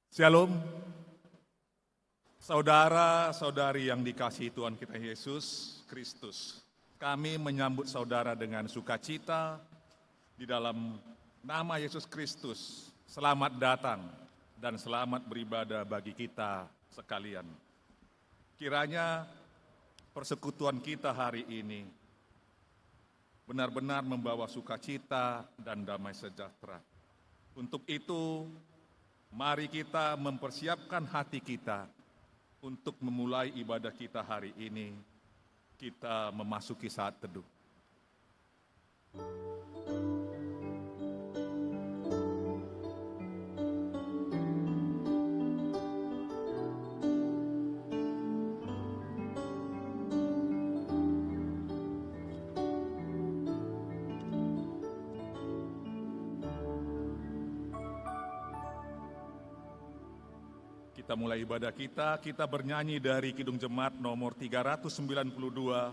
Shalom, saudara-saudari yang dikasihi Tuhan kita Yesus Kristus. Kami menyambut saudara dengan sukacita di dalam nama Yesus Kristus. Selamat datang dan selamat beribadah bagi kita sekalian. Kiranya persekutuan kita hari ini benar-benar membawa sukacita dan damai sejahtera. Untuk itu, mari kita mempersiapkan hati kita untuk memulai ibadah kita hari ini. Kita memasuki saat teduh. Kita mulai ibadah kita bernyanyi dari Kidung Jemaat nomor 392,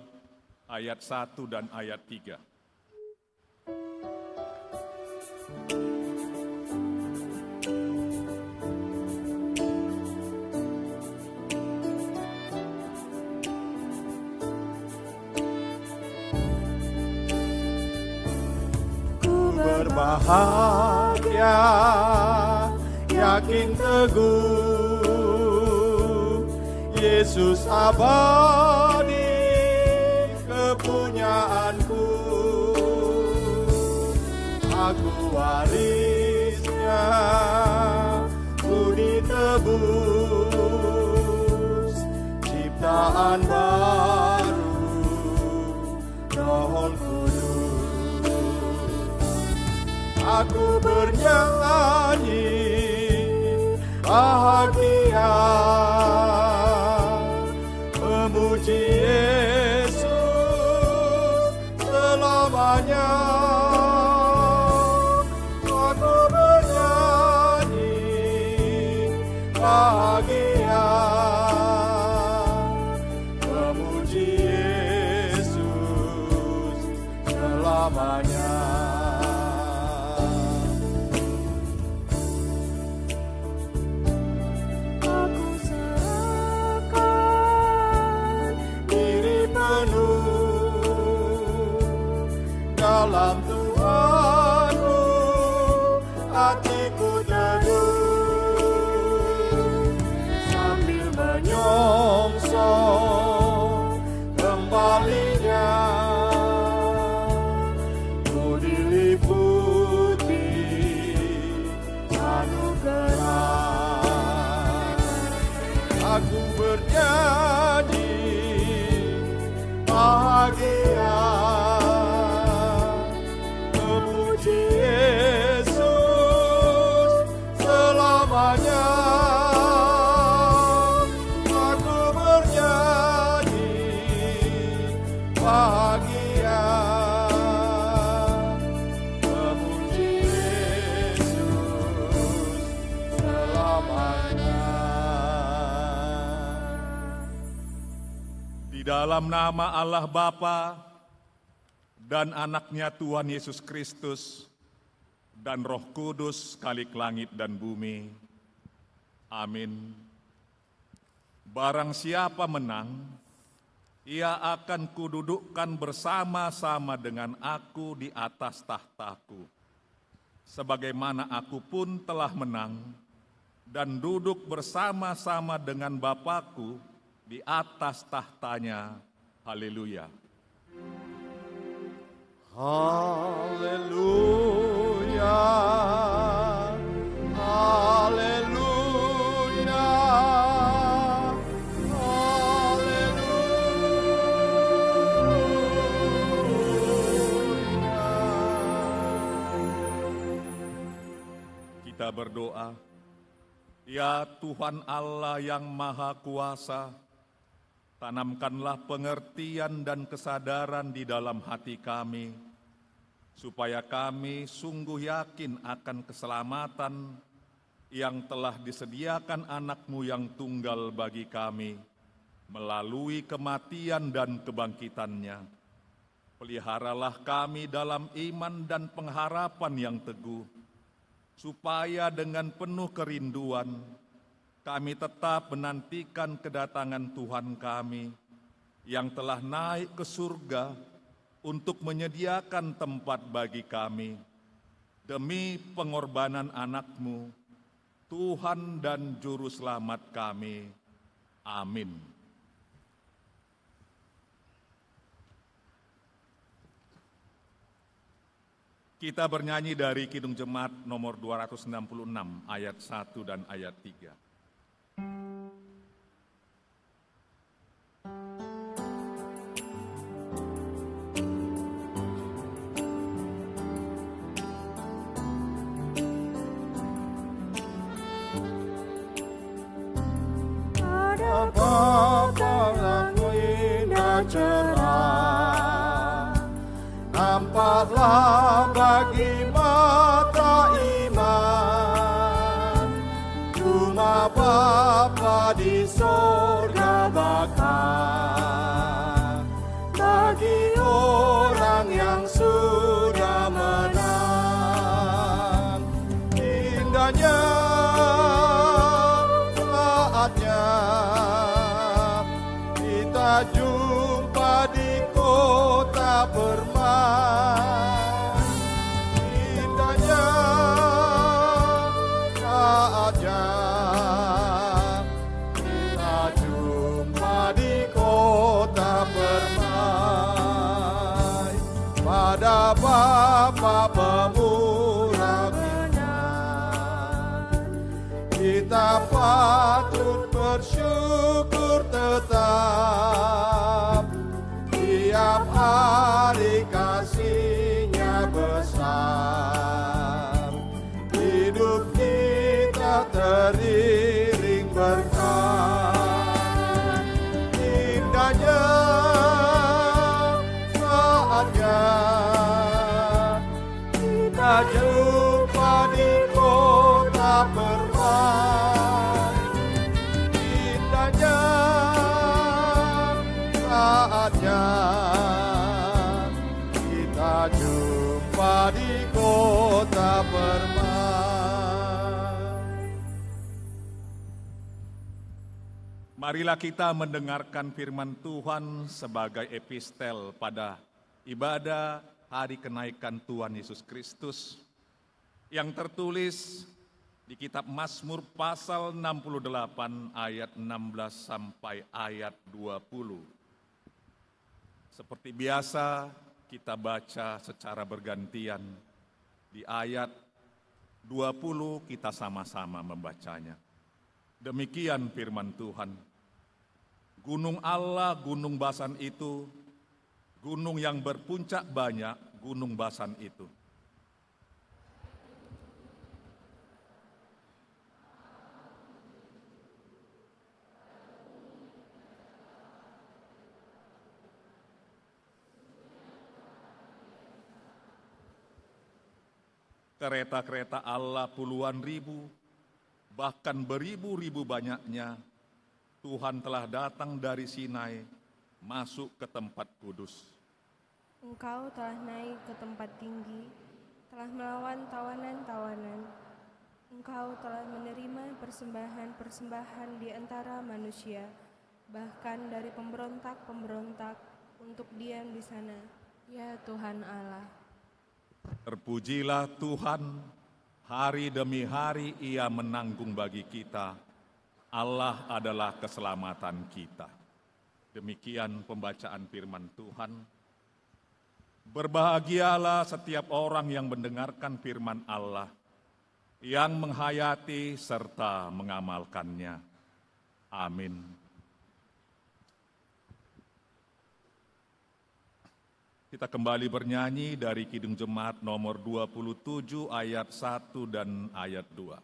ayat 1 dan ayat 3. Ku berbahagia, yakin teguh, Yesus abadi kepunyaanku. Aku warisnya, ku ditebus, ciptaan baru, Roh Kudus. Aku bernyanyi bahagia, memuji Yesus selamanya. Aku bernyanyi bahagia, memuji Yesus selamanya. Dalam Tuhanku, hatiku teduh, sambil menyongsong kembalinya. Ku diliputi anugerah. Aku bernyanyi bahagia, Yesus selamanya. Aku bernyanyi bahagia, memuji Yesus selamanya. Di dalam nama Allah Bapa dan anaknya Tuhan Yesus Kristus dan Roh Kudus Khalik langit dan bumi. Amin. Barang siapa menang, ia akan kududukkan bersama-sama dengan aku di atas tahtaku. Sebagaimana aku pun telah menang dan duduk bersama-sama dengan Bapakku di atas tahtanya. Haleluya. Haleluya, haleluya, haleluya. Kita berdoa. Ya Tuhan Allah yang Maha Kuasa, tanamkanlah pengertian dan kesadaran di dalam hati kami, supaya kami sungguh yakin akan keselamatan yang telah disediakan anak-Mu yang tunggal bagi kami, melalui kematian dan kebangkitannya. Peliharalah kami dalam iman dan pengharapan yang teguh, supaya dengan penuh kerinduan kami tetap menantikan kedatangan Tuhan kami yang telah naik ke surga untuk menyediakan tempat bagi kami. Demi pengorbanan anak-Mu, Tuhan dan Juru Selamat kami. Amin. Kita bernyanyi dari Kidung Jemaat nomor 266, ayat 1 dan ayat 3. Bapakku indah cerah, nampaklah bagi mata iman, rumah Bapa di sorga bakal bagi orang yang sudah menang. Indahnya saatnya kita jumpa di kota permai. Indahnya saatnya kita jumpa di kota permai, pada Bapa pemurah benar. Kita patut bersyukur tetap, tiap hari kasih-Nya besar. Hidup kita teriring berkah. Indahnya saatnya kita jumpa di kota permai. Indahnya saatnya kita jumpa di kota permai. Marilah kita mendengarkan firman Tuhan sebagai epistel pada ibadah hari kenaikan Tuhan Yesus Kristus yang tertulis di kitab Mazmur pasal 68 ayat 16 sampai ayat 20. Seperti biasa kita baca secara bergantian. Di ayat 20 kita sama-sama membacanya. Demikian firman Tuhan. Gunung Allah, gunung Basan itu, gunung yang berpuncak banyak, gunung Basan itu. Kereta-kereta Allah puluhan ribu, bahkan beribu-ribu banyaknya, Tuhan telah datang dari Sinai, masuk ke tempat kudus. Engkau telah naik ke tempat tinggi, telah melawan tawanan-tawanan. Engkau telah menerima persembahan-persembahan di antara manusia, bahkan dari pemberontak-pemberontak untuk diam di sana. Ya Tuhan Allah. Terpujilah Tuhan, hari demi hari Ia menanggung bagi kita. Allah adalah keselamatan kita. Demikian pembacaan firman Tuhan. Berbahagialah setiap orang yang mendengarkan firman Allah, yang menghayati serta mengamalkannya. Amin. Kita kembali bernyanyi dari Kidung Jemaat nomor 27 ayat 1 dan ayat 2.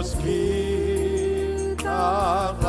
Meski tak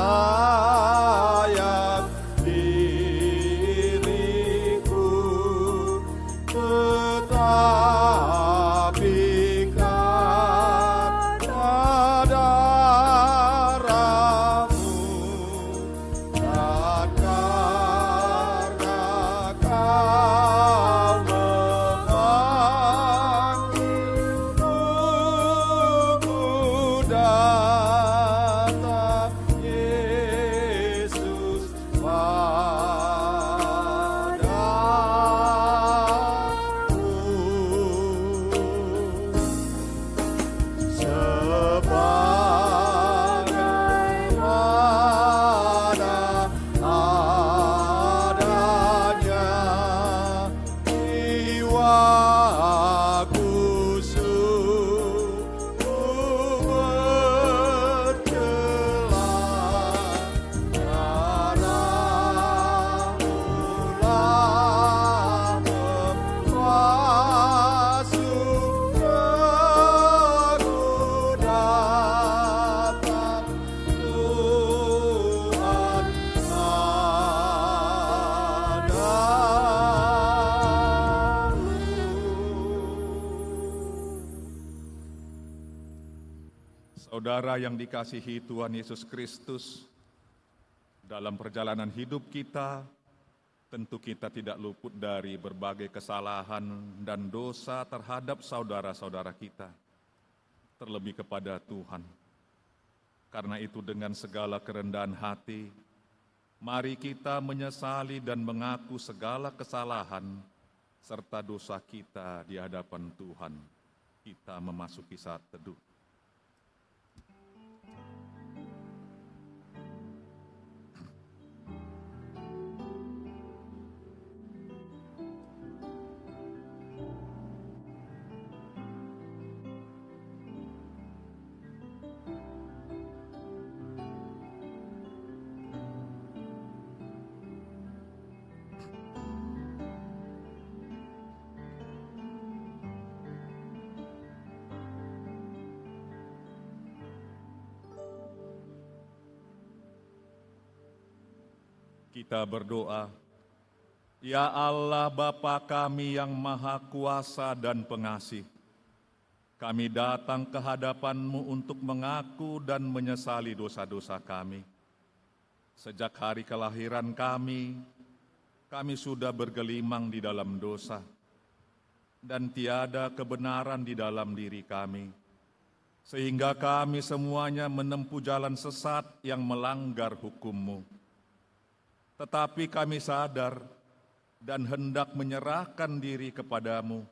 Saudara yang dikasihi Tuhan Yesus Kristus, dalam perjalanan hidup kita, tentu kita tidak luput dari berbagai kesalahan dan dosa terhadap saudara-saudara kita, terlebih kepada Tuhan. Karena itu dengan segala kerendahan hati, mari kita menyesali dan mengaku segala kesalahan serta dosa kita di hadapan Tuhan. Kita memasuki saat teduh. Kita berdoa, Ya Allah Bapa kami yang Maha Kuasa dan Pengasih, kami datang ke hadapan-Mu untuk mengaku dan menyesali dosa-dosa kami. Sejak hari kelahiran kami sudah bergelimang di dalam dosa, dan tiada kebenaran di dalam diri kami, sehingga kami semuanya menempuh jalan sesat yang melanggar hukum-Mu. Tetapi kami sadar dan hendak menyerahkan diri kepadamu,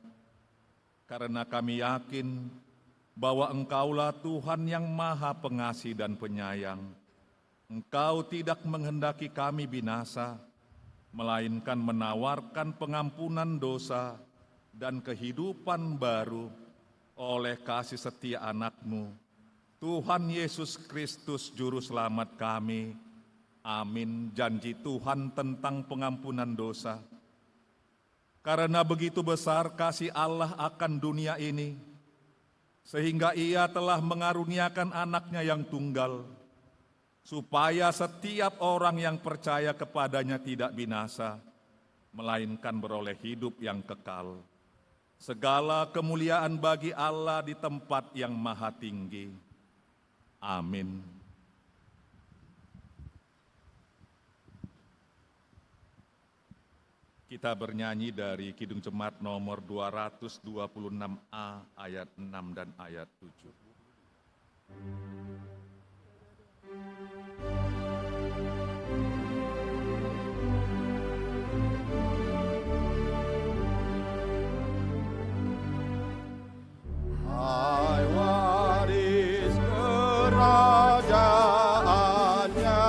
karena kami yakin bahwa Engkaulah Tuhan yang Maha Pengasih dan Penyayang. Engkau tidak menghendaki kami binasa, melainkan menawarkan pengampunan dosa dan kehidupan baru oleh kasih setia anak-Mu, Tuhan Yesus Kristus Juru Selamat kami. Amin. Janji Tuhan tentang pengampunan dosa. Karena begitu besar kasih Allah akan dunia ini, sehingga Ia telah mengaruniakan anaknya yang tunggal, supaya setiap orang yang percaya kepadanya tidak binasa, melainkan beroleh hidup yang kekal. Segala kemuliaan bagi Allah di tempat yang maha tinggi. Amin. Kita bernyanyi dari Kidung Jemaat nomor 226A ayat 6 dan ayat 7. Hai waris kerajaannya,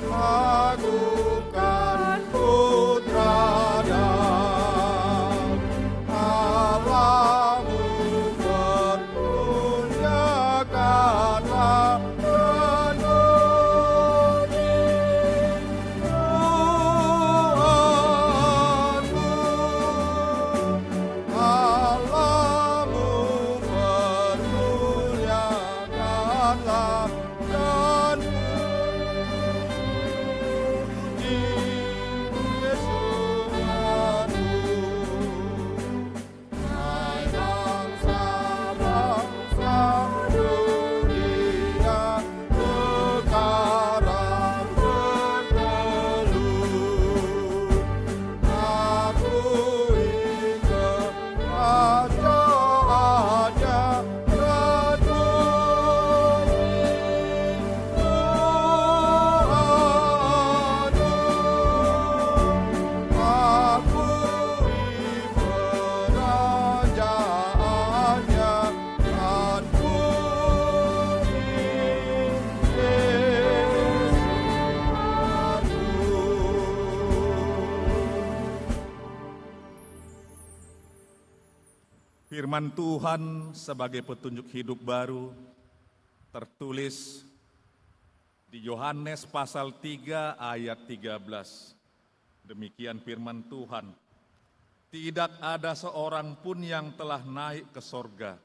agungkan putra dan Allahmu permuliakanlah penuhi Tuhanmu. Allahmu permuliakanlah dan puji Yesus Tuhanmu. Hai bangsa-bangsa dunia, sekarang berteduh, akui kerajaannya dan puji Tuhanmu. Akui kerajaannya dan puji Yesus Tuhanmu. Firman Tuhan sebagai petunjuk hidup baru tertulis di Yohanes pasal 3 ayat 13. Demikian firman Tuhan. Tidak ada seorang pun yang telah naik ke sorga,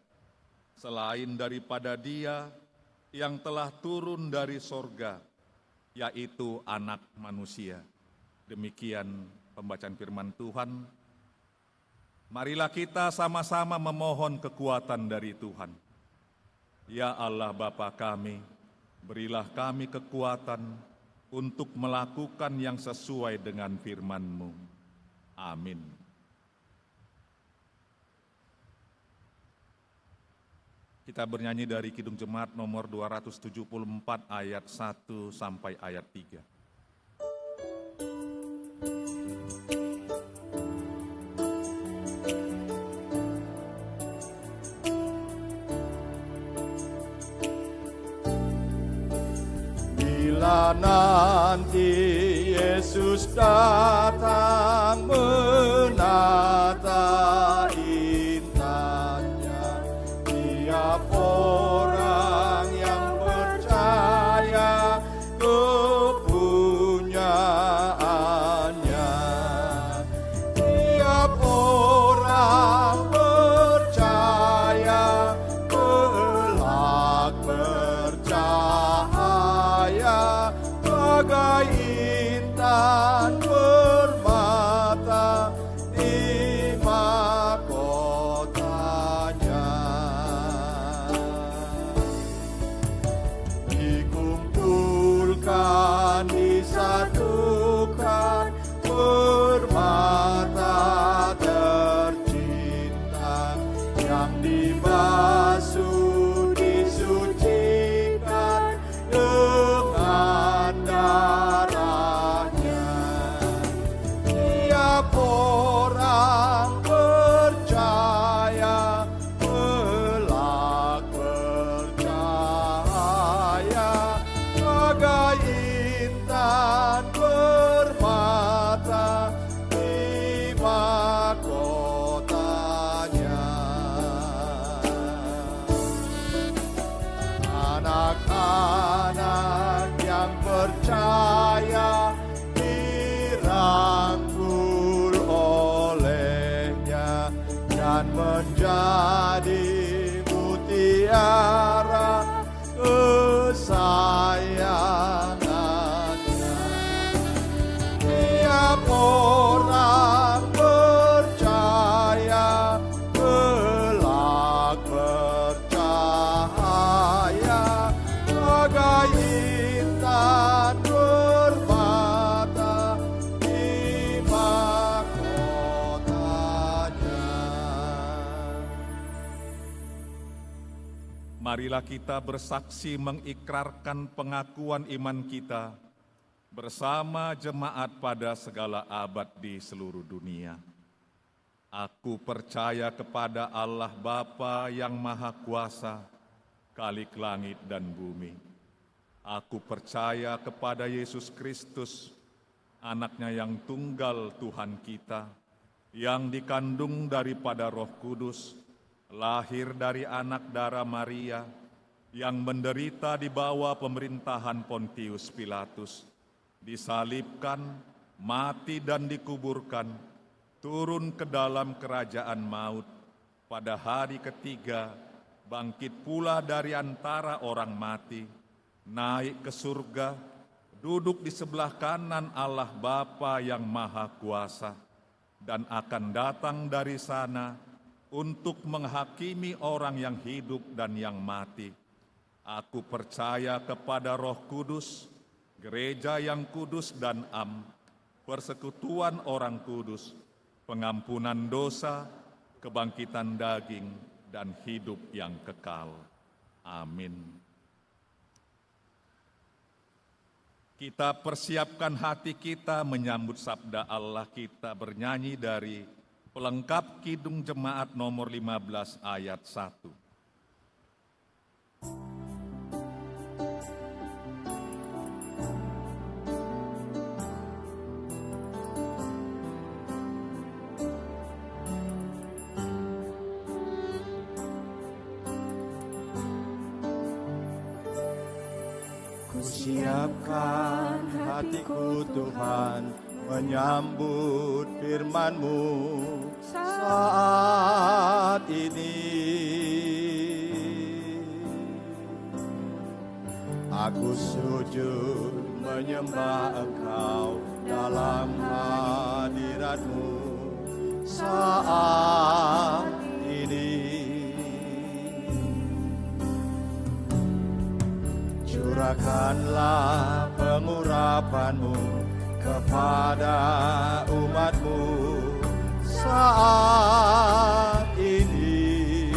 selain daripada Dia yang telah turun dari sorga, yaitu Anak Manusia. Demikian pembacaan firman Tuhan. Marilah kita sama-sama memohon kekuatan dari Tuhan. Ya Allah Bapa kami, berilah kami kekuatan untuk melakukan yang sesuai dengan firman-Mu. Amin. Kita bernyanyi dari Kidung Jemaat nomor 274 ayat 1 sampai ayat 3. Bila nanti Yesus datang menata intannya, tiap orang yang percaya kepunyaannya, tiap orang percaya kelak bercahaya bagai intan permata di mahkotanya. Dikumpulkan, disatukan permata tercinta yang dibasuh, disucikan dengan darahnya. Tiap orang percaya kelak bercahaya bagai intan permata di mahkotanya. Anak-anak yang percaya dirangkul olehnya dan menjadi mutiara kesayangannya. Tiap orang percaya kelak bercahaya bagai intan permata di mahkotanya. Marilah kita bersaksi mengikrarkan pengakuan iman kita bersama jemaat pada segala abad di seluruh dunia. Aku percaya kepada Allah Bapa yang Maha Kuasa, Khalik langit dan bumi. Aku percaya kepada Yesus Kristus, anaknya yang tunggal Tuhan kita, yang dikandung daripada Roh Kudus, lahir dari anak darah Maria, yang menderita di bawah pemerintahan Pontius Pilatus, disalibkan, mati dan dikuburkan, turun ke dalam kerajaan maut, pada hari ketiga bangkit pula dari antara orang mati, naik ke surga, duduk di sebelah kanan Allah Bapa yang Maha Kuasa, dan akan datang dari sana untuk menghakimi orang yang hidup dan yang mati. Aku percaya kepada Roh Kudus, gereja yang kudus dan am, persekutuan orang kudus, pengampunan dosa, kebangkitan daging, dan hidup yang kekal. Amin. Kita persiapkan hati kita menyambut sabda Allah, kita bernyanyi dari pelengkap Kidung Jemaat nomor 15 ayat 1. Siapkan hatiku Tuhan menyambut firman-Mu saat ini. Aku sujud menyembah Engkau dalam hadirat-Mu saat ini. firman-Mu kepada umat-Mu saat ini.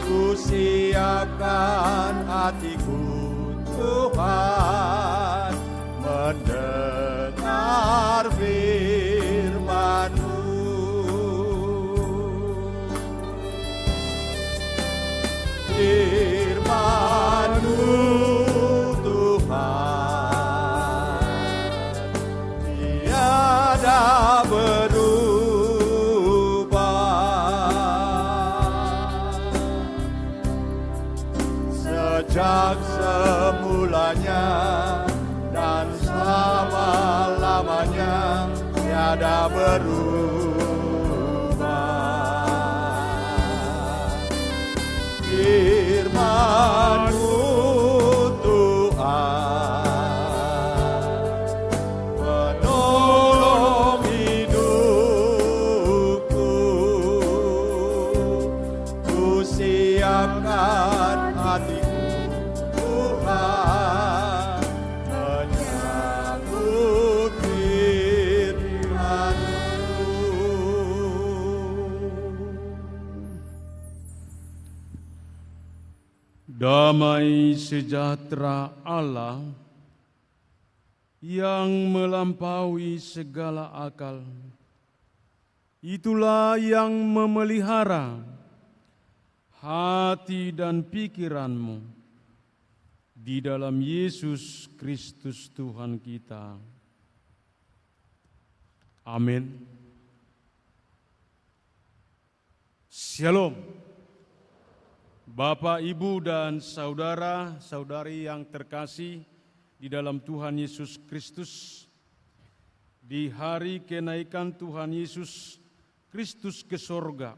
Ku siapkan hatiku Tuhan mendengar firman-Mu. Firman-Mu Tuhan tiada berubah, sejak semulanya dan selama-lamanya tiada berubah. Firman-Mu Tuhan penolong hidupku. Ku siapkan hatiku Tuhan menyambut firman-Mu. Damai sejahtera Allah yang melampaui segala akal, itulah yang memelihara hati dan pikiranmu di dalam Yesus Kristus Tuhan kita. Amin. Shalom. Bapak, Ibu, dan saudara-saudari yang terkasih di dalam Tuhan Yesus Kristus, di hari kenaikan Tuhan Yesus Kristus ke sorga,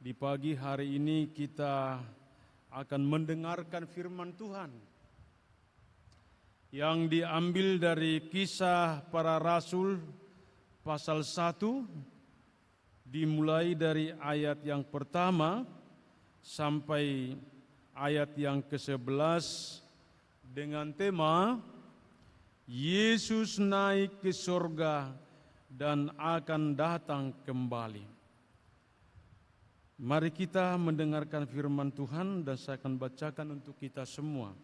di pagi hari ini kita akan mendengarkan firman Tuhan yang diambil dari Kisah Para Rasul pasal 1, dimulai dari ayat yang pertama sampai ayat yang ke-11 dengan tema Yesus naik ke surga dan akan datang kembali. Mari kita mendengarkan firman Tuhan dan saya akan bacakan untuk kita semua.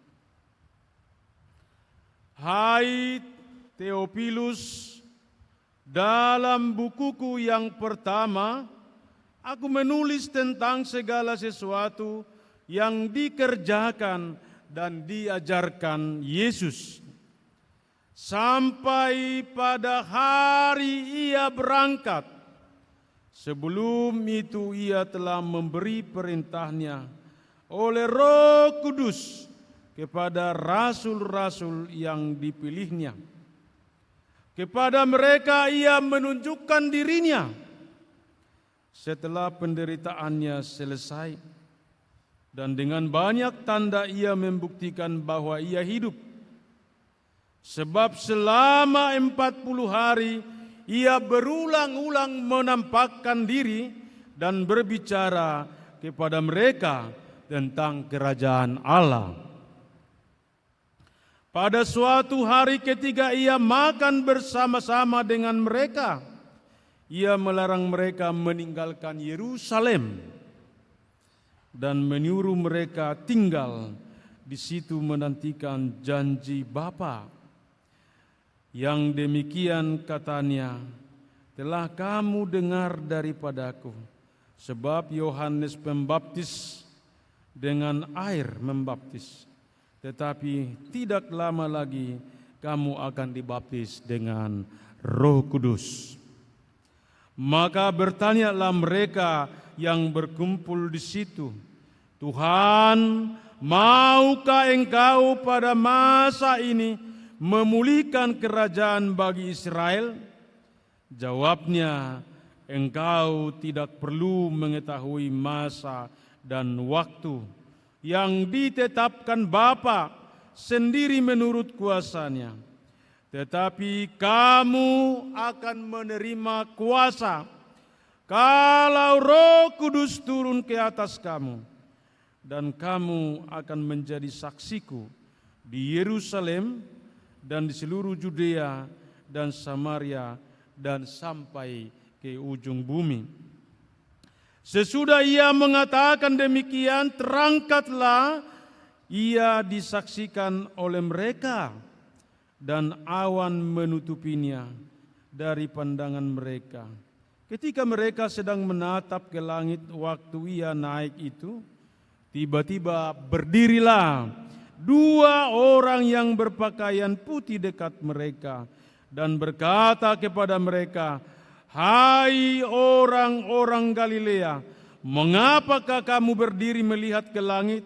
Hai Theophilus, dalam bukuku yang pertama aku menulis tentang segala sesuatu yang dikerjakan dan diajarkan Yesus, sampai pada hari Ia berangkat. Sebelum itu Ia telah memberi perintahnya oleh Roh Kudus kepada rasul-rasul yang dipilihnya. Kepada mereka Ia menunjukkan dirinya setelah penderitaannya selesai, dan dengan banyak tanda Ia membuktikan bahwa Ia hidup. Sebab selama 40 hari Ia berulang-ulang menampakkan diri dan berbicara kepada mereka tentang kerajaan Allah. Pada suatu hari ketika Ia makan bersama-sama dengan mereka, Ia melarang mereka meninggalkan Yerusalem dan menyuruh mereka tinggal di situ menantikan janji Bapa. Yang demikian katanya, telah kamu dengar daripadaku, sebab Yohanes Pembaptis dengan air membaptis, tetapi tidak lama lagi kamu akan dibaptis dengan Roh Kudus. Maka bertanyalah mereka yang berkumpul di situ, Tuhan, maukah Engkau pada masa ini memulihkan kerajaan bagi Israel? Jawabnya, Engkau tidak perlu mengetahui masa dan waktu yang ditetapkan Bapa sendiri menurut kuasanya. Tetapi kamu akan menerima kuasa kalau Roh Kudus turun ke atas kamu, dan kamu akan menjadi saksiku di Yerusalem dan di seluruh Judea dan Samaria dan sampai ke ujung bumi. Sesudah ia mengatakan demikian, terangkatlah ia disaksikan oleh mereka, dan awan menutupinya dari pandangan mereka. Ketika mereka sedang menatap ke langit waktu ia naik itu, tiba-tiba berdirilah 2 orang yang berpakaian putih dekat mereka dan berkata kepada mereka, "Hai orang-orang Galilea, mengapakah kamu berdiri melihat ke langit?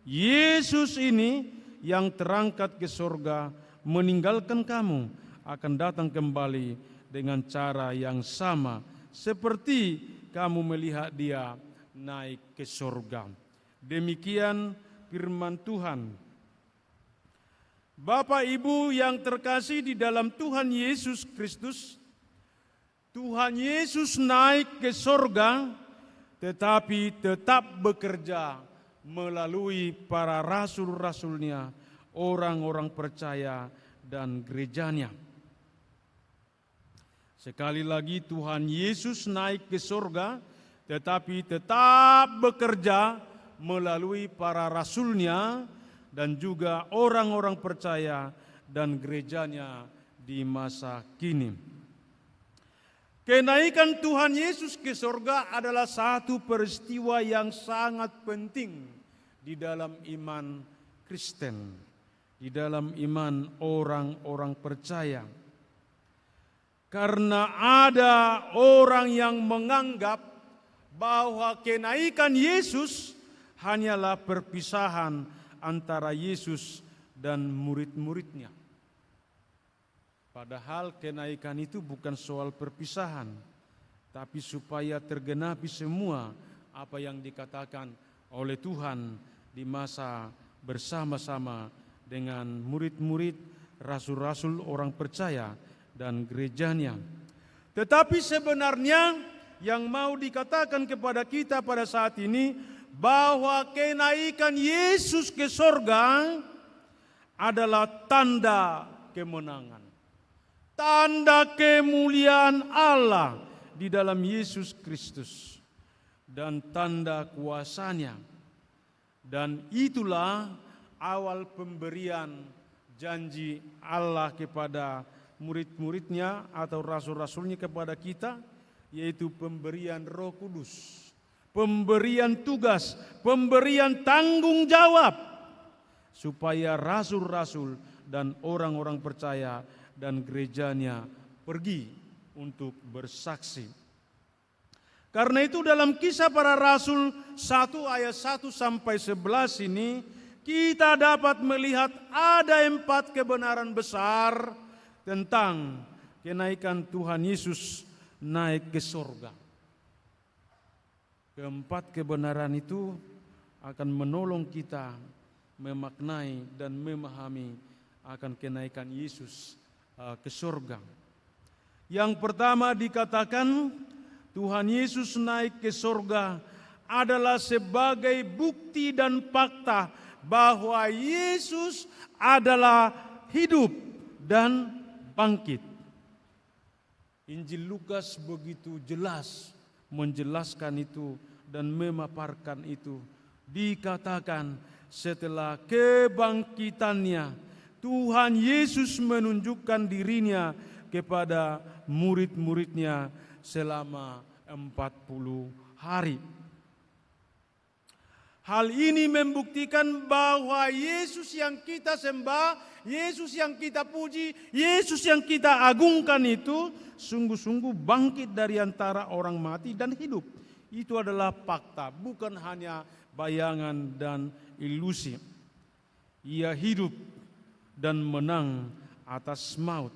Yesus ini yang terangkat ke sorga meninggalkan kamu akan datang kembali dengan cara yang sama seperti kamu melihat dia naik ke sorga." Demikian firman Tuhan. Bapak Ibu yang terkasih di dalam Tuhan Yesus Kristus, Tuhan Yesus naik ke sorga tetapi tetap bekerja melalui para rasul-rasulnya, orang-orang percaya dan gerejanya. Sekali lagi Tuhan Yesus naik ke sorga tetapi tetap bekerja melalui para rasulnya dan juga orang-orang percaya dan gerejanya di masa kini. Kenaikan Tuhan Yesus ke sorga adalah satu peristiwa yang sangat penting di dalam iman Kristen, di dalam iman orang-orang percaya. Karena ada orang yang menganggap bahwa kenaikan Yesus hanyalah perpisahan antara Yesus dan murid-muridnya. Padahal kenaikan itu bukan soal perpisahan, tapi supaya tergenapi semua apa yang dikatakan oleh Tuhan di masa bersama-sama dengan murid-murid, rasul-rasul, orang percaya dan gerejanya. Tetapi sebenarnya yang mau dikatakan kepada kita pada saat ini, bahwa kenaikan Yesus ke sorga adalah tanda kemenangan, tanda kemuliaan Allah di dalam Yesus Kristus, dan tanda kuasanya. Dan itulah awal pemberian janji Allah kepada murid-muridnya atau rasul-rasulnya kepada kita, yaitu pemberian Roh Kudus, pemberian tugas, pemberian tanggung jawab, supaya rasul-rasul dan orang-orang percaya dan gerejanya pergi untuk bersaksi. Karena itu dalam Kisah Para Rasul 1 ayat 1 sampai 11 ini, kita dapat melihat ada 4 kebenaran besar tentang kenaikan Tuhan Yesus naik ke sorga. Keempat kebenaran itu akan menolong kita memaknai dan memahami akan kenaikan Yesus ke sorga. Yang pertama dikatakan Tuhan Yesus naik ke sorga adalah sebagai bukti dan fakta bahwa Yesus adalah hidup dan bangkit. Injil Lukas begitu jelas menjelaskan itu dan memaparkan itu. Dikatakan setelah kebangkitannya, Tuhan Yesus menunjukkan dirinya kepada murid-muridnya selama 40 hari. Hal ini membuktikan bahwa Yesus yang kita sembah, Yesus yang kita puji, Yesus yang kita agungkan itu sungguh-sungguh bangkit dari antara orang mati dan hidup. Itu adalah fakta, bukan hanya bayangan dan ilusi. Ia hidup dan menang atas maut.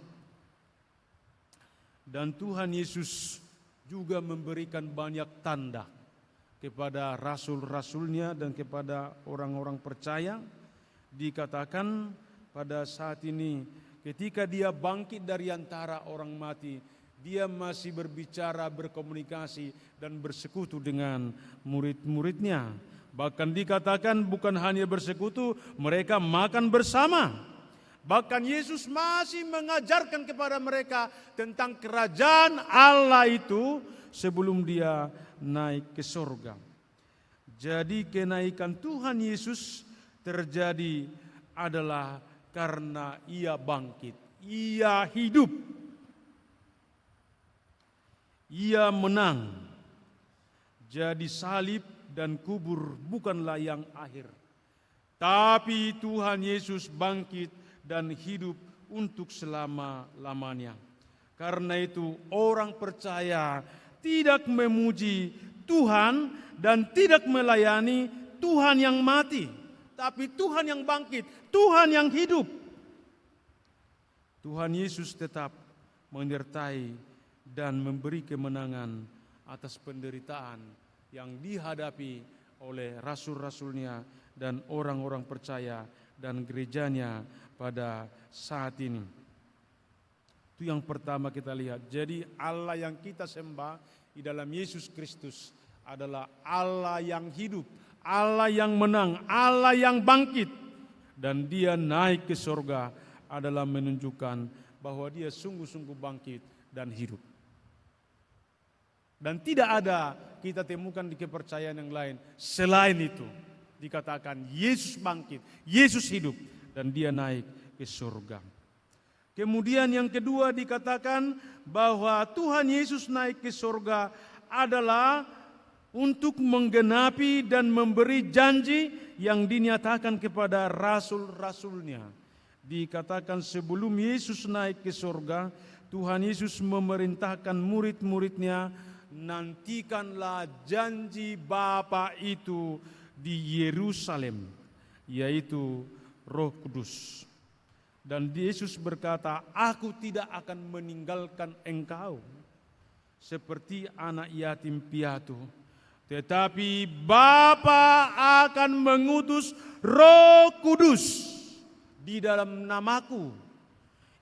Dan Tuhan Yesus juga memberikan banyak tanda kepada rasul-rasulnya dan kepada orang-orang percaya. Dikatakan pada saat ini ketika dia bangkit dari antara orang mati, dia masih berbicara, berkomunikasi dan bersekutu dengan murid-muridnya. Bahkan dikatakan bukan hanya bersekutu, mereka makan bersama. Bahkan Yesus masih mengajarkan kepada mereka tentang kerajaan Allah itu sebelum dia naik ke surga. Jadi kenaikan Tuhan Yesus terjadi adalah karena ia bangkit, ia hidup, ia menang. Jadi salib dan kubur bukanlah yang akhir, tapi Tuhan Yesus bangkit dan hidup untuk selama-lamanya. Karena itu orang percaya tidak memuji Tuhan dan tidak melayani Tuhan yang mati, tapi Tuhan yang bangkit, Tuhan yang hidup. Tuhan Yesus tetap menyertai dan memberi kemenangan atas penderitaan yang dihadapi oleh rasul-rasulnya dan orang-orang percaya dan gerejanya pada saat ini. Itu yang pertama kita lihat. Jadi Allah yang kita sembah di dalam Yesus Kristus adalah Allah yang hidup, Allah yang menang, Allah yang bangkit. Dan dia naik ke surga adalah menunjukkan bahwa dia sungguh-sungguh bangkit dan hidup. Dan tidak ada kita temukan di kepercayaan yang lain selain itu. Dikatakan Yesus bangkit, Yesus hidup, dan dia naik ke surga. Kemudian yang kedua dikatakan bahwa Tuhan Yesus naik ke surga adalah untuk menggenapi dan memberi janji yang dinyatakan kepada rasul-rasulnya. Dikatakan sebelum Yesus naik ke surga, Tuhan Yesus memerintahkan murid-muridnya, nantikanlah janji Bapa itu di Yerusalem, yaitu Roh Kudus. Dan Yesus berkata, aku tidak akan meninggalkan engkau seperti anak yatim piatu, tetapi Bapa akan mengutus Roh Kudus di dalam namaku.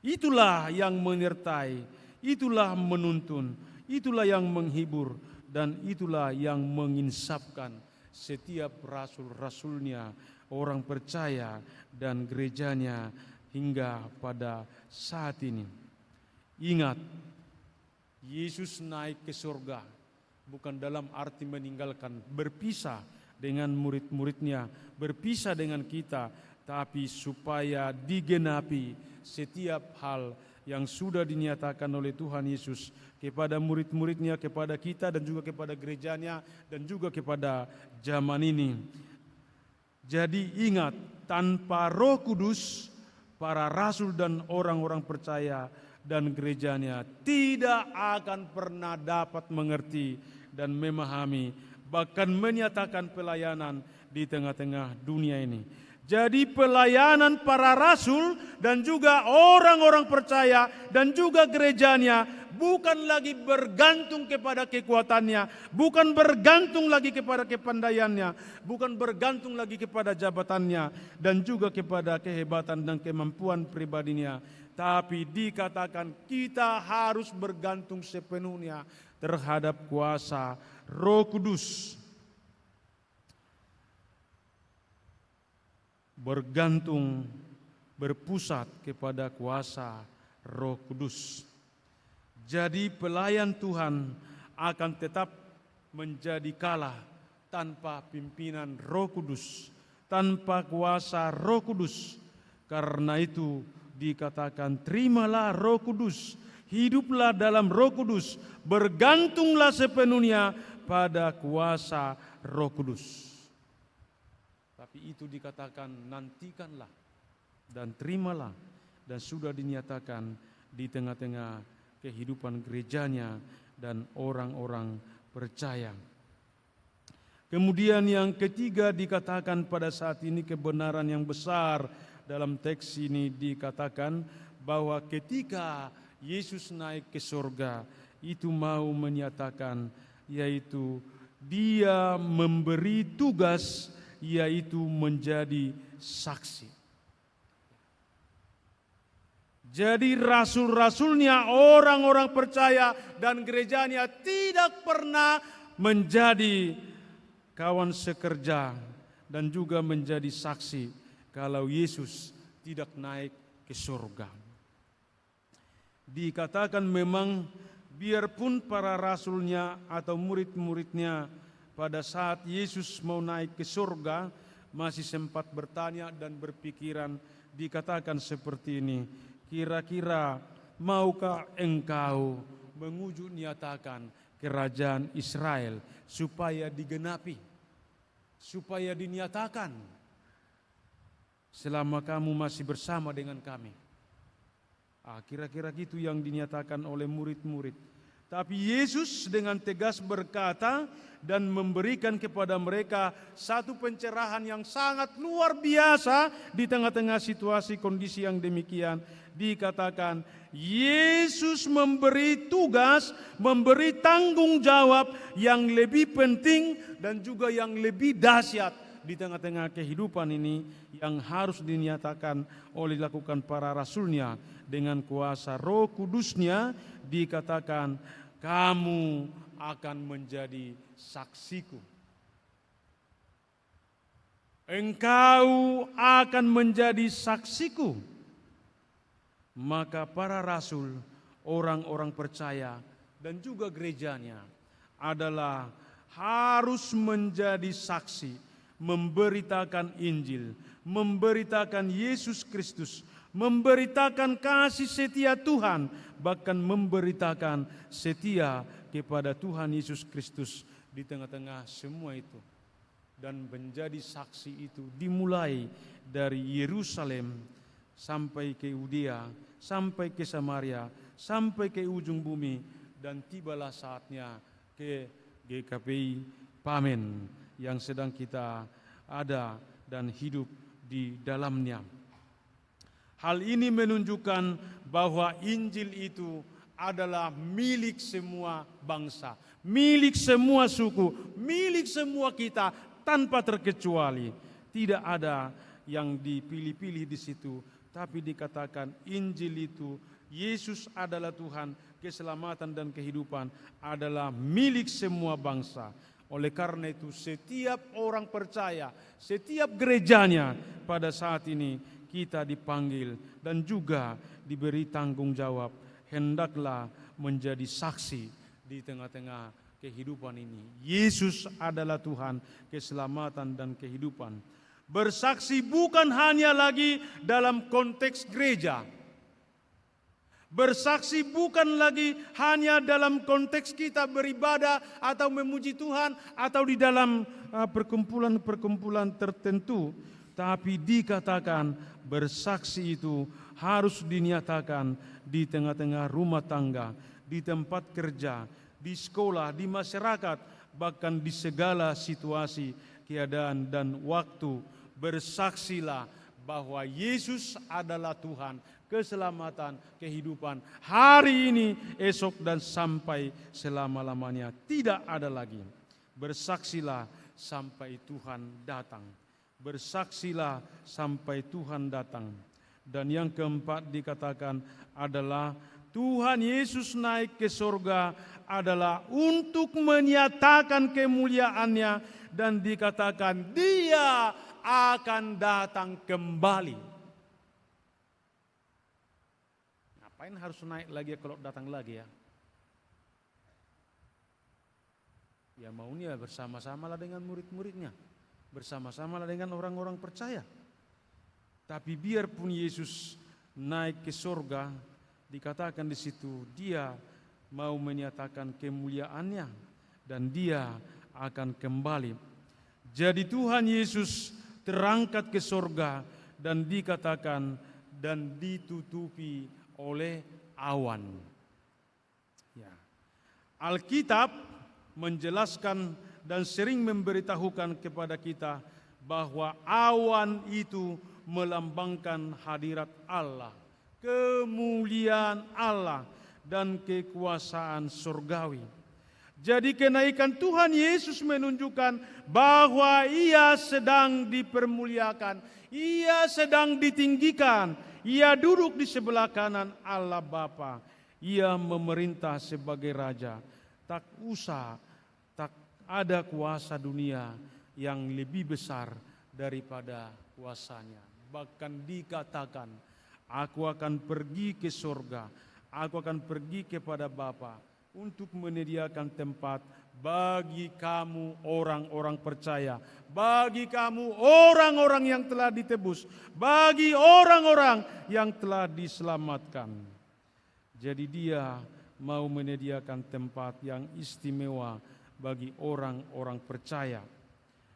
Itulah yang menyertai, itulah menuntun, itulah yang menghibur, dan itulah yang menginsafkan setiap rasul-rasulnya, orang percaya dan gerejanya hingga pada saat ini. Ingat, Yesus naik ke surga bukan dalam arti meninggalkan, berpisah dengan murid-muridnya, berpisah dengan kita, tapi supaya digenapi setiap hal yang sudah dinyatakan oleh Tuhan Yesus kepada murid-muridnya, kepada kita dan juga kepada gerejanya dan juga kepada zaman ini. Jadi ingat, tanpa Roh Kudus, para rasul dan orang-orang percaya dan gerejanya tidak akan pernah dapat mengerti dan memahami, bahkan menyatakan pelayanan di tengah-tengah dunia ini. Jadi pelayanan para rasul dan juga orang-orang percaya dan juga gerejanya bukan lagi bergantung kepada kekuatannya, bukan bergantung lagi kepada kepandaiannya, bukan bergantung lagi kepada jabatannya dan juga kepada kehebatan dan kemampuan pribadinya, tapi dikatakan kita harus bergantung sepenuhnya terhadap kuasa Roh Kudus. Bergantung, berpusat kepada kuasa Roh Kudus. Jadi pelayan Tuhan akan tetap menjadi kalah tanpa pimpinan Roh Kudus, tanpa kuasa Roh Kudus. Karena itu dikatakan terimalah Roh Kudus, hiduplah dalam Roh Kudus, bergantunglah sepenuhnya pada kuasa Roh Kudus. Tapi itu dikatakan nantikanlah dan terimalah, dan sudah dinyatakan di tengah-tengah kehidupan gerejanya dan orang-orang percaya. Kemudian yang ketiga dikatakan pada saat ini kebenaran yang besar dalam teks ini, dikatakan bahwa ketika Yesus naik ke surga itu mau menyatakan, yaitu dia memberi tugas, yaitu menjadi saksi. Jadi rasul-rasulnya, orang-orang percaya dan gerejanya tidak pernah menjadi kawan sekerja dan juga menjadi saksi kalau Yesus tidak naik ke surga. Dikatakan memang biarpun para rasulnya atau murid-muridnya pada saat Yesus mau naik ke surga masih sempat bertanya dan berpikiran, dikatakan seperti ini, kira-kira maukah engkau menguju nyatakan kerajaan Israel supaya digenapi, supaya dinyatakan selama kamu masih bersama dengan kami. Kira-kira gitu yang dinyatakan oleh murid-murid. Tapi Yesus dengan tegas berkata dan memberikan kepada mereka satu pencerahan yang sangat luar biasa di tengah-tengah situasi kondisi yang demikian. Dikatakan Yesus memberi tugas, memberi tanggung jawab yang lebih penting dan juga yang lebih dahsyat di tengah-tengah kehidupan ini yang harus dinyatakan oleh dilakukan para rasulnya dengan kuasa Roh Kudusnya. Dikatakan kamu akan menjadi saksiku. Engkau akan menjadi saksiku. Maka para rasul, orang-orang percaya dan juga gerejanya adalah harus menjadi saksi, memberitakan Injil, memberitakan Yesus Kristus, memberitakan kasih setia Tuhan, bahkan memberitakan setia kepada Tuhan Yesus Kristus di tengah-tengah semua itu. Dan menjadi saksi itu dimulai dari Yerusalem sampai ke Yudea, sampai ke Samaria, sampai ke ujung bumi, dan tibalah saatnya ke GKPI Pamen yang sedang kita ada dan hidup di dalamnya. Hal ini menunjukkan bahwa Injil itu adalah milik semua bangsa, milik semua suku, milik semua kita tanpa terkecuali. Tidak ada yang dipilih-pilih di situ, tapi dikatakan Injil itu Yesus adalah Tuhan, keselamatan dan kehidupan adalah milik semua bangsa. Oleh karena itu setiap orang percaya, setiap gerejanya pada saat ini kita dipanggil dan juga diberi tanggung jawab, hendaklah menjadi saksi di tengah-tengah kehidupan ini. Yesus adalah Tuhan, keselamatan dan kehidupan. Bersaksi bukan hanya lagi dalam konteks gereja. Bersaksi bukan lagi hanya dalam konteks kita beribadah atau memuji Tuhan atau di dalam perkumpulan-perkumpulan tertentu. Tapi dikatakan bersaksi itu harus dinyatakan di tengah-tengah rumah tangga, di tempat kerja, di sekolah, di masyarakat, bahkan di segala situasi, keadaan dan waktu. Bersaksilah bahwa Yesus adalah Tuhan, keselamatan, kehidupan, hari ini, esok dan sampai selama-lamanya. Tidak ada lagi. Bersaksilah sampai Tuhan datang. Bersaksilah sampai Tuhan datang. Dan yang keempat dikatakan adalah Tuhan Yesus naik ke surga adalah untuk menyatakan kemuliaannya, dan dikatakan Dia akan datang kembali. Ngapain harus naik lagi kalau datang lagi ya? Ya maunya bersama-samalah dengan murid-muridnya, bersama-samalah dengan orang-orang percaya. Tapi biarpun Yesus naik ke surga, dikatakan di situ Dia mau menyatakan kemuliaannya dan Dia akan kembali. Jadi Tuhan Yesus terangkat ke surga dan dikatakan dan ditutupi oleh awan. Ya. Alkitab menjelaskan dan sering memberitahukan kepada kita bahwa awan itu melambangkan hadirat Allah, kemuliaan Allah dan kekuasaan surgawi. Jadi kenaikan Tuhan Yesus menunjukkan bahwa Ia sedang dipermuliakan, Ia sedang ditinggikan, Ia duduk di sebelah kanan Allah Bapa, Ia memerintah sebagai Raja. Tak ada kuasa dunia yang lebih besar daripada kuasanya. Bahkan dikatakan Aku akan pergi ke sorga, aku akan pergi kepada Bapa untuk menyediakan tempat bagi kamu orang-orang percaya, bagi kamu orang-orang yang telah ditebus, bagi orang-orang yang telah diselamatkan. Jadi dia mau menyediakan tempat yang istimewa bagi orang-orang percaya.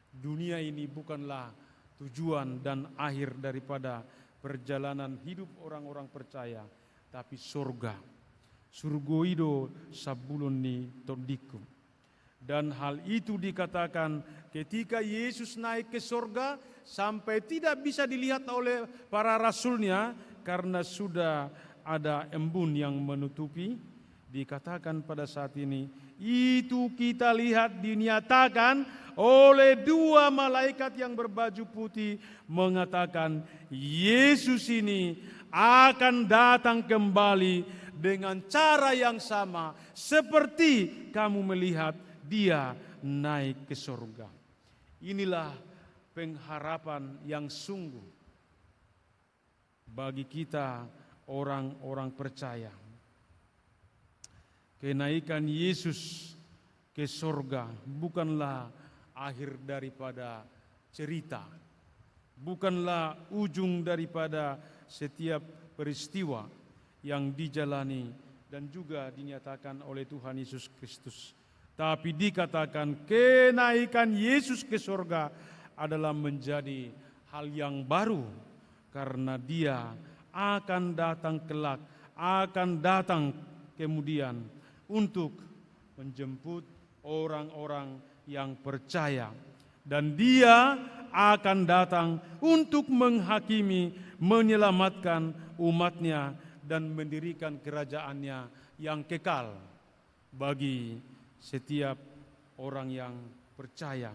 Dunia ini bukanlah tujuan dan akhir daripada perjalanan hidup orang-orang percaya, tapi surga. Surgoido sabulun ni todikum. Dan hal itu dikatakan ketika Yesus naik ke surga sampai tidak bisa dilihat oleh para rasulnya karena sudah ada embun yang menutupi. Dikatakan pada saat ini, itu kita lihat dinyatakan oleh dua malaikat yang berbaju putih mengatakan Yesus ini akan datang kembali dengan cara yang sama seperti kamu melihat dia naik ke surga. Inilah pengharapan yang sungguh bagi kita orang-orang percaya. Kenaikan Yesus ke surga bukanlah akhir daripada cerita, bukanlah ujung daripada setiap peristiwa yang dijalani dan juga dinyatakan oleh Tuhan Yesus Kristus. Tapi dikatakan kenaikan Yesus ke surga adalah menjadi hal yang baru karena dia akan datang kelak, akan datang kemudian untuk menjemput orang-orang yang percaya. Dan dia akan datang untuk menghakimi, menyelamatkan umatnya dan mendirikan kerajaannya yang kekal bagi setiap orang yang percaya.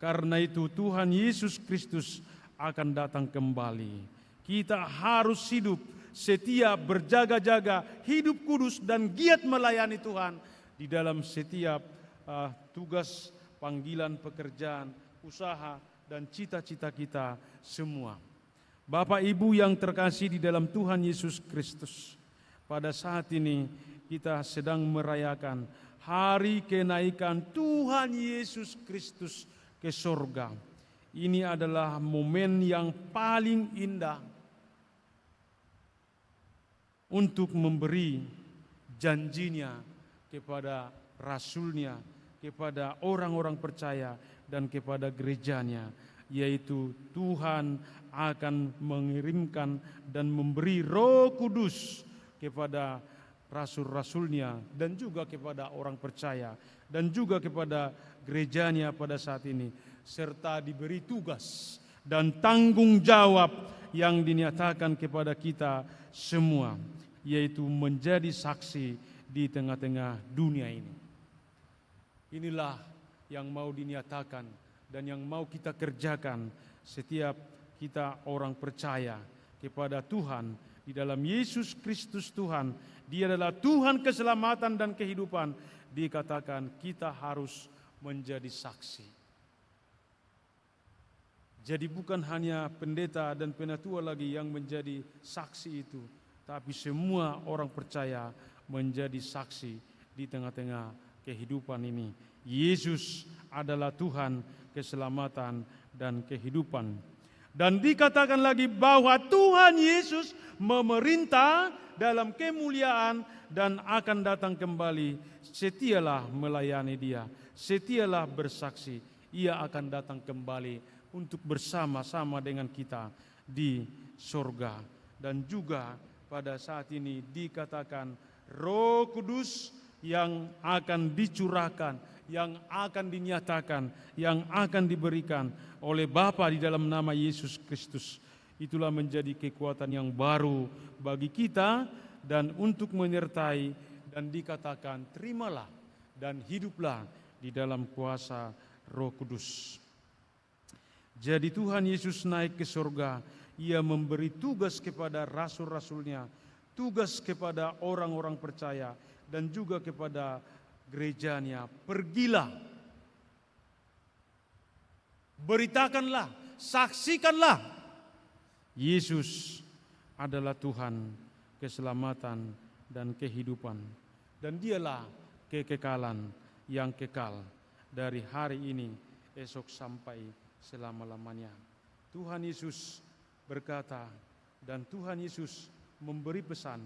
Karena itu Tuhan Yesus Kristus akan datang kembali. Kita harus hidup setia, berjaga-jaga, hidup kudus dan giat melayani Tuhan di dalam setiap tugas, panggilan, pekerjaan, usaha dan cita-cita kita semua. Bapak Ibu yang terkasih di dalam Tuhan Yesus Kristus, pada saat ini kita sedang merayakan hari kenaikan Tuhan Yesus Kristus ke surga. Ini adalah momen yang paling indah untuk memberi janjinya kepada rasulnya, kepada orang-orang percaya dan kepada gerejanya, yaitu Tuhan akan mengirimkan dan memberi Roh Kudus kepada rasul-rasulnya dan juga kepada orang percaya dan juga kepada gerejanya pada saat ini, serta diberi tugas dan tanggung jawab yang dinyatakan kepada kita semua, yaitu menjadi saksi di tengah-tengah dunia ini. Inilah yang mau dinyatakan dan yang mau kita kerjakan setiap kita orang percaya kepada Tuhan di dalam Yesus Kristus Tuhan. Dia adalah Tuhan keselamatan dan kehidupan. Dikatakan kita harus menjadi saksi. Jadi bukan hanya pendeta dan penatua lagi yang menjadi saksi itu, tapi semua orang percaya menjadi saksi di tengah-tengah kehidupan ini. Yesus adalah Tuhan keselamatan dan kehidupan. Dan dikatakan lagi bahwa Tuhan Yesus memerintah dalam kemuliaan dan akan datang kembali. Setialah melayani Dia, setialah bersaksi. Ia akan datang kembali untuk bersama-sama dengan kita di surga. Dan juga pada saat ini dikatakan Roh Kudus yang akan dicurahkan, yang akan dinyatakan, yang akan diberikan oleh Bapa di dalam nama Yesus Kristus. Itulah menjadi kekuatan yang baru bagi kita dan untuk menyertai, dan dikatakan terimalah dan hiduplah di dalam kuasa Roh Kudus. Jadi Tuhan Yesus naik ke surga, Ia memberi tugas kepada rasul-rasulnya, tugas kepada orang-orang percaya dan juga kepada gerejanya. Pergilah, beritakanlah, saksikanlah Yesus adalah Tuhan keselamatan dan kehidupan. Dan dialah kekekalan yang kekal dari hari ini, esok sampai selama-lamanya. Tuhan Yesus berkata dan Tuhan Yesus memberi pesan.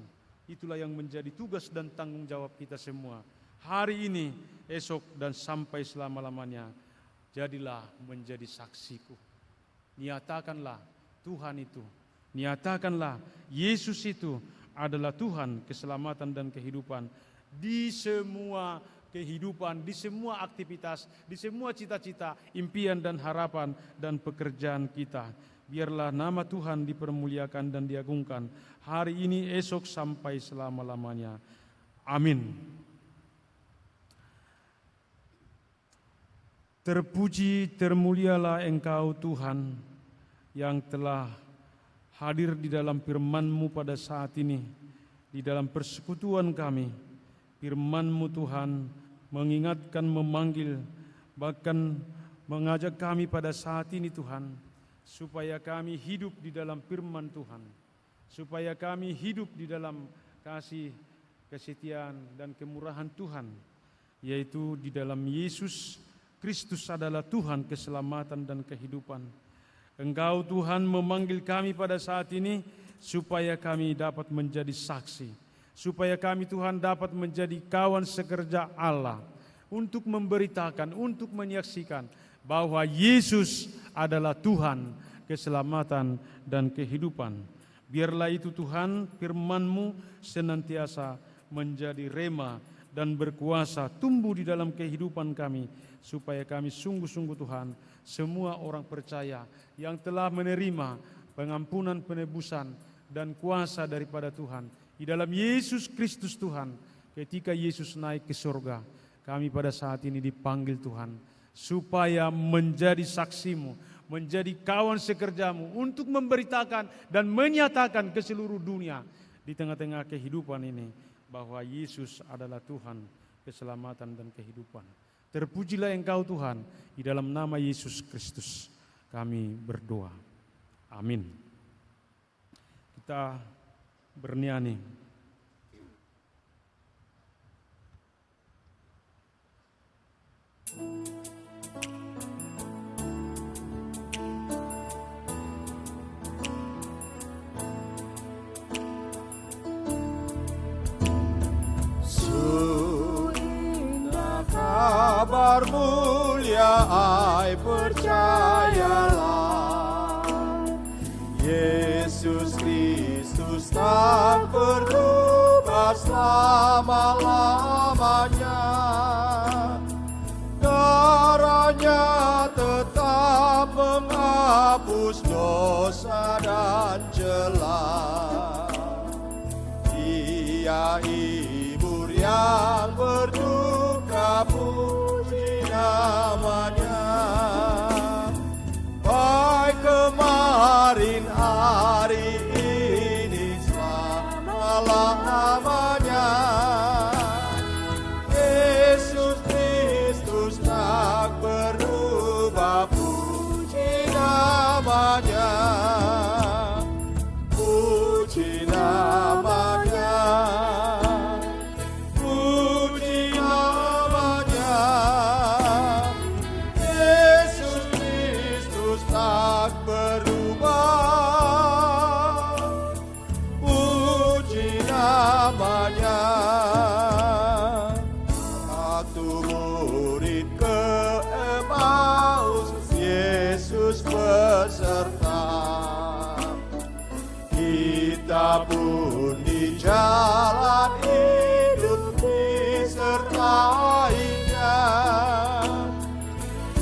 Itulah yang menjadi tugas dan tanggung jawab kita semua. Hari ini, esok dan sampai selama-lamanya, jadilah menjadi saksiku. Nyatakanlah Tuhan itu, nyatakanlah Yesus itu adalah Tuhan keselamatan dan kehidupan di semua kehidupan, di semua aktivitas, di semua cita-cita, impian dan harapan dan pekerjaan kita. Biarlah nama Tuhan dipermuliakan dan diagungkan hari ini, esok sampai selama-lamanya. Amin. Terpuji, termulialah Engkau Tuhan yang telah hadir di dalam firman-Mu pada saat ini, di dalam persekutuan kami. Firman-Mu Tuhan mengingatkan, memanggil, bahkan mengajak kami pada saat ini Tuhan, supaya kami hidup di dalam firman Tuhan, supaya kami hidup di dalam kasih, kesetiaan, dan kemurahan Tuhan, yaitu di dalam Yesus Kristus adalah Tuhan keselamatan dan kehidupan. Engkau Tuhan memanggil kami pada saat ini supaya kami dapat menjadi saksi, supaya kami Tuhan dapat menjadi kawan sekerja Allah untuk memberitakan, untuk menyaksikan bahwa Yesus adalah Tuhan keselamatan dan kehidupan. Biarlah itu Tuhan, firman-Mu senantiasa menjadi rema dan berkuasa tumbuh di dalam kehidupan kami, supaya kami sungguh-sungguh Tuhan, semua orang percaya yang telah menerima pengampunan, penebusan, dan kuasa daripada Tuhan di dalam Yesus Kristus Tuhan. Ketika Yesus naik ke surga, kami pada saat ini dipanggil Tuhan supaya menjadi saksi-Mu, menjadi kawan sekerja-Mu untuk memberitakan dan menyatakan ke seluruh dunia di tengah-tengah kehidupan ini bahwa Yesus adalah Tuhan keselamatan dan kehidupan. Terpujilah Engkau Tuhan, di dalam nama Yesus Kristus kami berdoa. Amin. Kita bernyanyi. Kabar mulia, ai percayalah, Yesus Kristus tak berubah selama-lamanya. Darahnya tetap menghapus dosa dan celah. Dia hibur yang berduka, puji namanya. Baik kemarin, hari ini, selama-lamanya. Yesus Kristus tak berubah, puji namanya. Puji namanya. Waktu murid ke Emmaus, Yesus beserta. Kita pun di jalan hidup disertainya,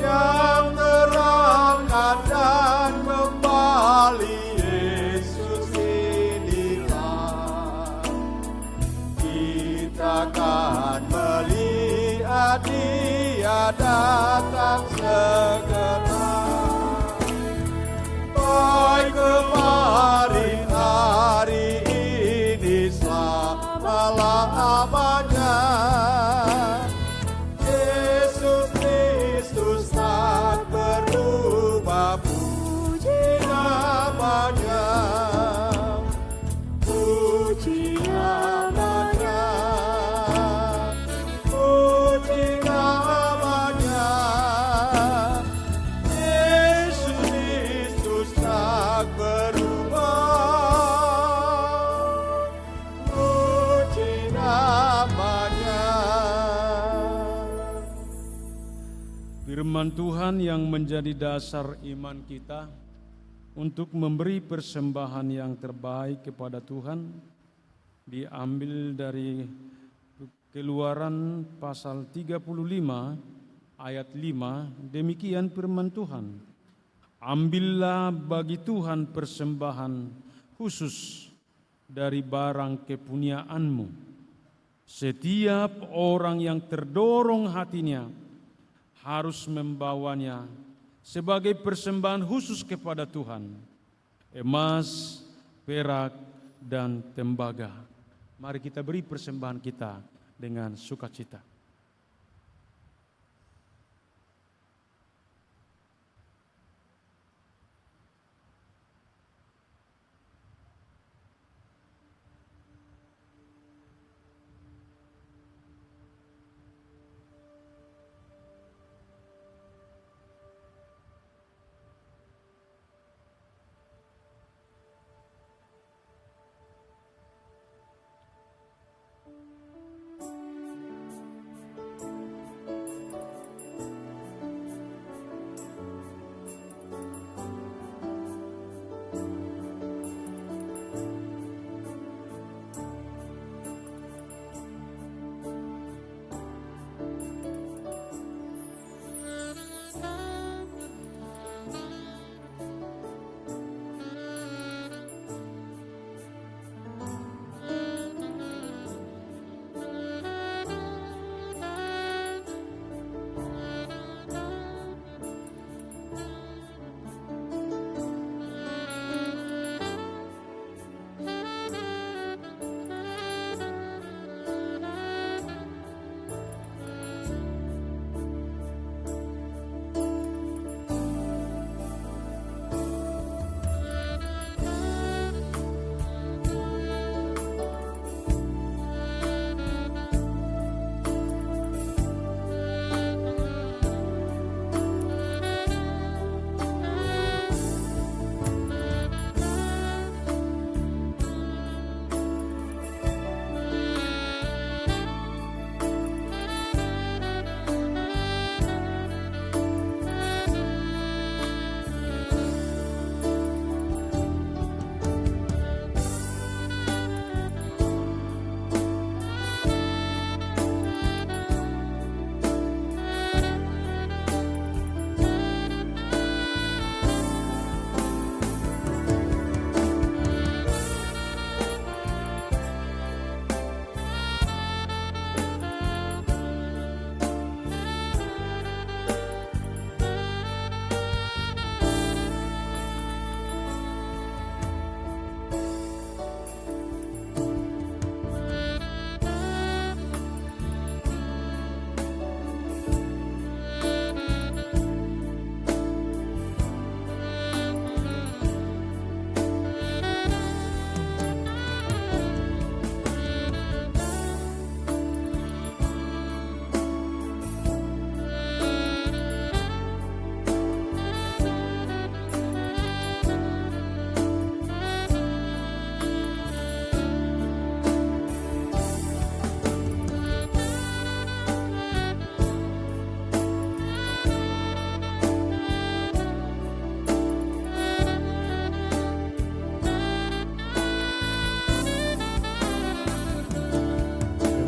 yang terangkan dan kembali. Yesus inilah, kita akan melihat Dia datang segera. Baik kemarin, hari ini, selama-lamanya. Yesus Kristus tak berubah, puji namanya. firman Tuhan yang menjadi dasar iman kita untuk memberi persembahan yang terbaik kepada Tuhan diambil dari Keluaran pasal 35 ayat 5. Demikian firman Tuhan. Ambillah bagi Tuhan persembahan khusus dari barang kepunyaanmu. Setiap orang yang terdorong hatinya harus membawanya sebagai persembahan khusus kepada Tuhan. Emas, perak, dan tembaga. Mari kita beri persembahan kita dengan sukacita.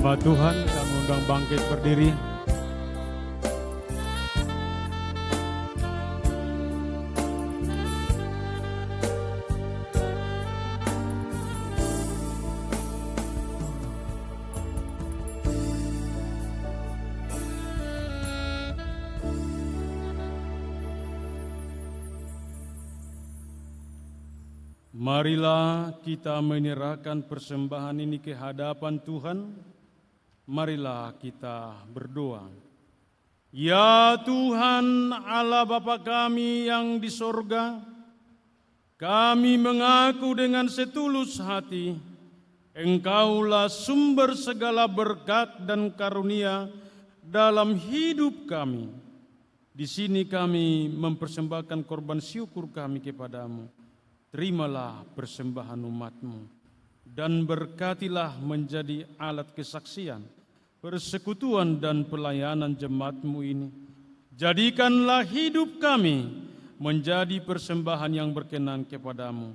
Hamba Tuhan, kami undang bangkit berdiri. Marilah kita menyerahkan persembahan ini ke hadapan Tuhan. Marilah kita berdoa. Ya Tuhan Allah Bapa kami yang di sorga, kami mengaku dengan setulus hati, Engkaulah sumber segala berkat dan karunia dalam hidup kami. Di sini kami mempersembahkan korban syukur kami kepadamu. Terimalah persembahan umat-Mu dan berkatilah menjadi alat kesaksian, persekutuan dan pelayanan jemaat-Mu ini. Jadikanlah hidup kami menjadi persembahan yang berkenan kepadamu,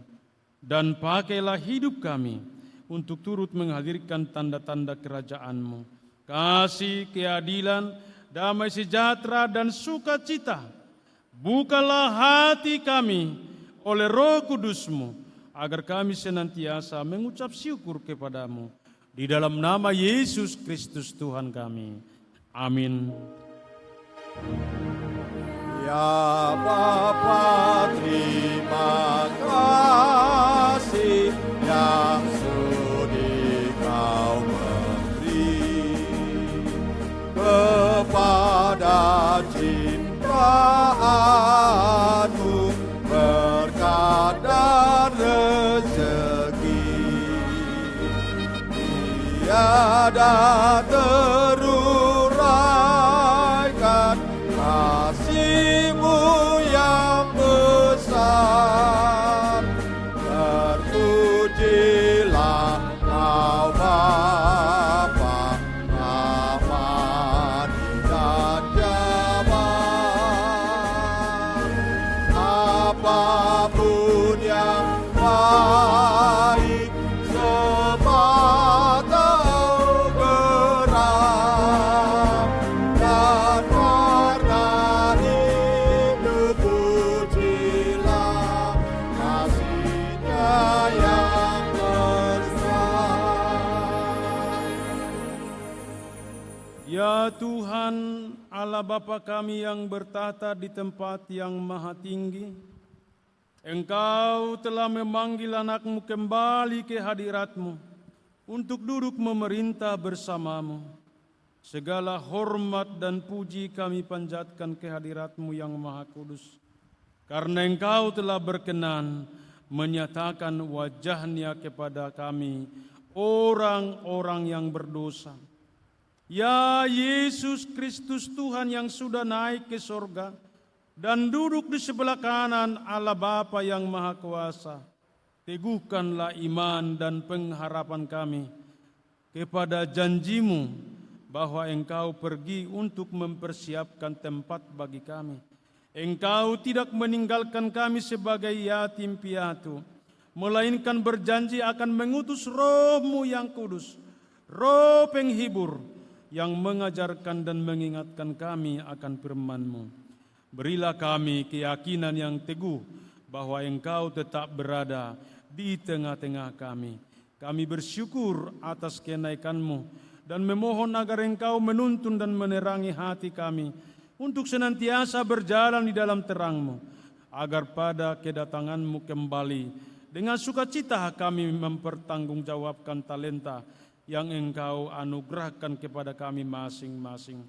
dan pakailah hidup kami untuk turut menghadirkan tanda-tanda kerajaan-Mu, kasih, keadilan, damai sejahtera, dan sukacita. Bukalah hati kami oleh Roh Kudus-Mu, agar kami senantiasa mengucap syukur kepadamu. Di dalam nama Yesus Kristus Tuhan kami. Amin. Ya Bapa, terima kasih yang sudi Kau beri kepada cinta-Mu, berkat dan rezeki. Tiada teruraikan kasih-Mu yang besar. Terpujilah Kau Bapa, abadi dan jaman. Apapun yang baik semata gerak, dan warna hidup pujilah kasih-Nya yang besar. Ya Tuhan, Allah Bapa kami yang bertahta di tempat yang maha tinggi, Engkau telah memanggil anak-Mu kembali ke hadirat-Mu untuk duduk memerintah bersama-Mu. Segala hormat dan puji kami panjatkan ke hadirat-Mu yang maha kudus, karena Engkau telah berkenan menyatakan wajah-Nya kepada kami, orang-orang yang berdosa. Ya Yesus Kristus Tuhan yang sudah naik ke sorga dan duduk di sebelah kanan Allah Bapa yang Maha Kuasa, teguhkanlah iman dan pengharapan kami kepada janji-Mu bahwa Engkau pergi untuk mempersiapkan tempat bagi kami. Engkau tidak meninggalkan kami sebagai yatim piatu, melainkan berjanji akan mengutus Roh-Mu yang kudus, Roh penghibur, yang mengajarkan dan mengingatkan kami akan firman-Mu. Berilah kami keyakinan yang teguh bahwa Engkau tetap berada di tengah-tengah kami. Kami bersyukur atas kenaikan-Mu dan memohon agar Engkau menuntun dan menerangi hati kami untuk senantiasa berjalan di dalam terang-Mu, agar pada kedatangan-Mu kembali dengan sukacita kami mempertanggungjawabkan talenta yang Engkau anugerahkan kepada kami masing-masing.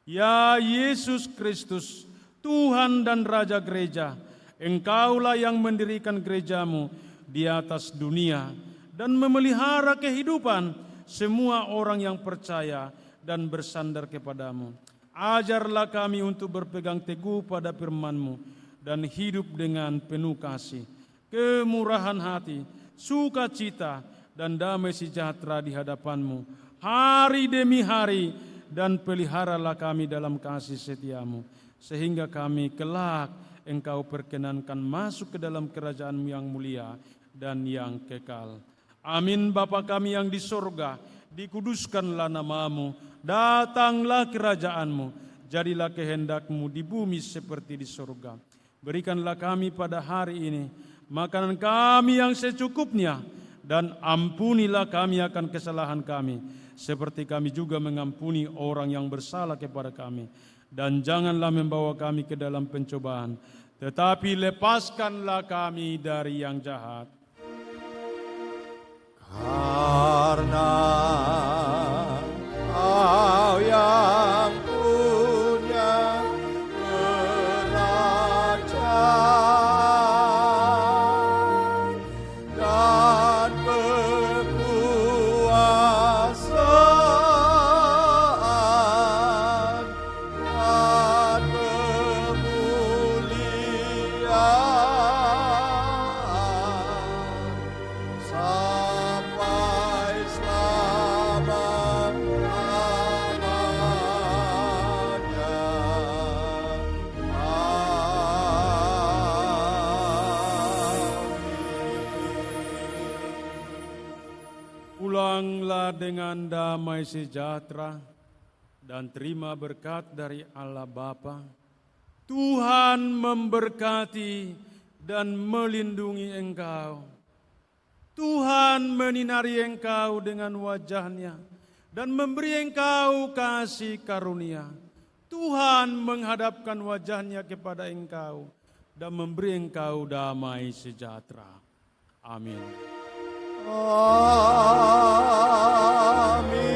Ya Yesus Kristus, Tuhan dan Raja Gereja, Engkaulah yang mendirikan gereja-Mu di atas dunia dan memelihara kehidupan semua orang yang percaya dan bersandar kepadamu. Ajarlah kami untuk berpegang teguh pada firman-Mu dan hidup dengan penuh kasih, kemurahan hati, sukacita, dan damai sejahtera di hadapan-Mu hari demi hari, dan peliharalah kami dalam kasih setia-Mu, sehingga kami kelak Engkau perkenankan masuk ke dalam kerajaan-Mu yang mulia dan yang kekal. Amin. Bapa kami yang di sorga, dikuduskanlah nama-Mu, datanglah kerajaan-Mu, jadilah kehendak-Mu di bumi seperti di sorga. Berikanlah kami pada hari ini makanan kami yang secukupnya, dan ampunilah kami akan kesalahan kami, seperti kami juga mengampuni orang yang bersalah kepada kami. Dan janganlah membawa kami ke dalam pencobaan, tetapi lepaskanlah kami dari yang jahat. Karena Kau yang punya kerajaan dan kekuasaan dan kemuliaan sampai selamanya. Pergilah dengan damai sejahtera dan terima berkat dari Allah Bapa. Tuhan memberkati dan melindungi engkau. Tuhan menyinari engkau dengan wajah-Nya dan memberi engkau kasih karunia. Tuhan menghadapkan wajah-Nya kepada engkau dan memberi engkau damai sejahtera. Amin. Amin.